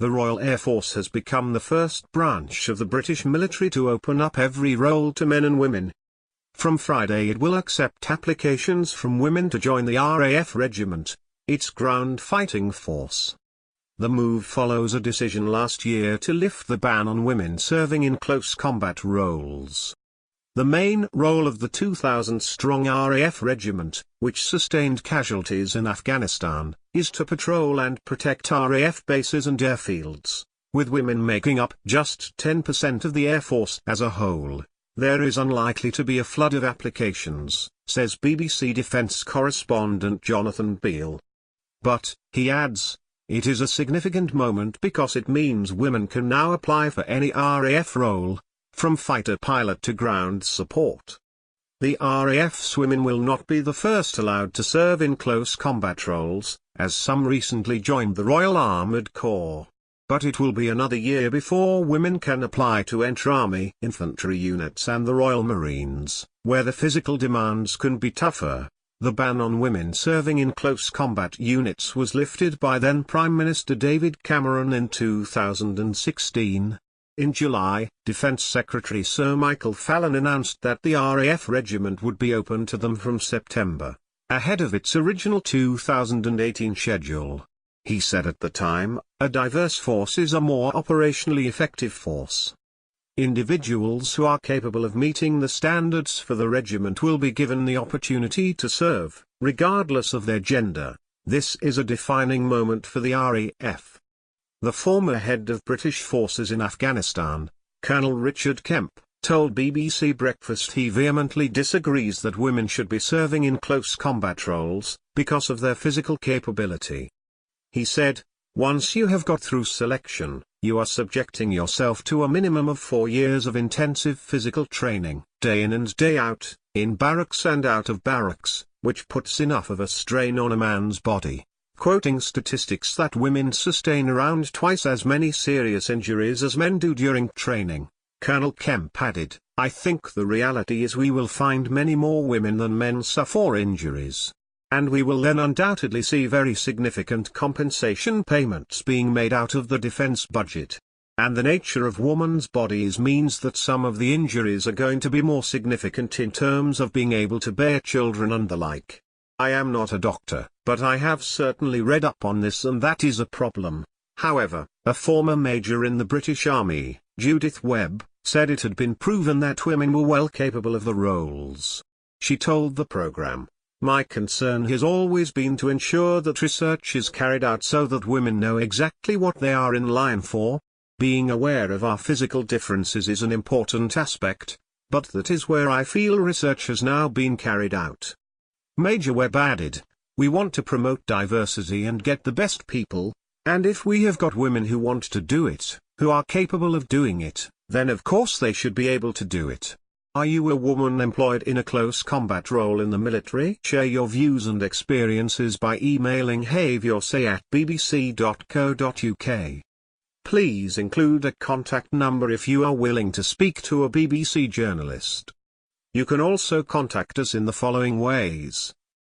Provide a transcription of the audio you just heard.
The Royal Air Force has become the first branch of the British military to open up every role to men and women. From Friday it will accept applications from women to join the RAF regiment, its ground fighting force. The move follows a decision last year to lift the ban on women serving in close combat roles. The main role of the 2,000-strong RAF regiment, which sustained casualties in Afghanistan, is to patrol and protect RAF bases and airfields, with women making up just 10% of the Air Force as a whole. There is unlikely to be a flood of applications, says BBC Defence correspondent Jonathan Beale. But, he adds, it is a significant moment because it means women can now apply for any RAF role, from fighter pilot to ground support. The RAF's women will not be the first allowed to serve in close combat roles, as some recently joined the Royal Armoured Corps. But it will be another year before women can apply to enter Army infantry units and the Royal Marines, where the physical demands can be tougher. The ban on women serving in close combat units was lifted by then Prime Minister David Cameron in 2016. In July, Defence Secretary Sir Michael Fallon announced that the RAF regiment would be open to them from September, ahead of its original 2018 schedule. He said at the time, a diverse force is a more operationally effective force. Individuals who are capable of meeting the standards for the regiment will be given the opportunity to serve, regardless of their gender. This is a defining moment for the RAF. The former head of British forces in Afghanistan, Colonel Richard Kemp, told BBC Breakfast he vehemently disagrees that women should be serving in close combat roles, because of their physical capability. He said, once you have got through selection, you are subjecting yourself to a minimum of 4 years of intensive physical training, day in and day out, in barracks and out of barracks, which puts enough of a strain on a man's body. Quoting statistics that women sustain around twice as many serious injuries as men do during training, Colonel Kemp added, I think the reality is we will find many more women than men suffer injuries. And we will then undoubtedly see very significant compensation payments being made out of the defense budget. And the nature of women's bodies means that some of the injuries are going to be more significant in terms of being able to bear children and the like. I am not a doctor, but I have certainly read up on this and that is a problem. However, a former major in the British Army, Judith Webb, said it had been proven that women were well capable of the roles. She told the programme, my concern has always been to ensure that research is carried out so that women know exactly what they are in line for. Being aware of our physical differences is an important aspect, but that is where I feel research has now been carried out. Major Webb added, we want to promote diversity and get the best people, and if we have got women who want to do it, who are capable of doing it, then of course they should be able to do it. Are you a woman employed in a close combat role in the military? Share your views and experiences by emailing haveyoursay@bbc.co.uk. Please include a contact number if you are willing to speak to a BBC journalist. You can also contact us in the following ways.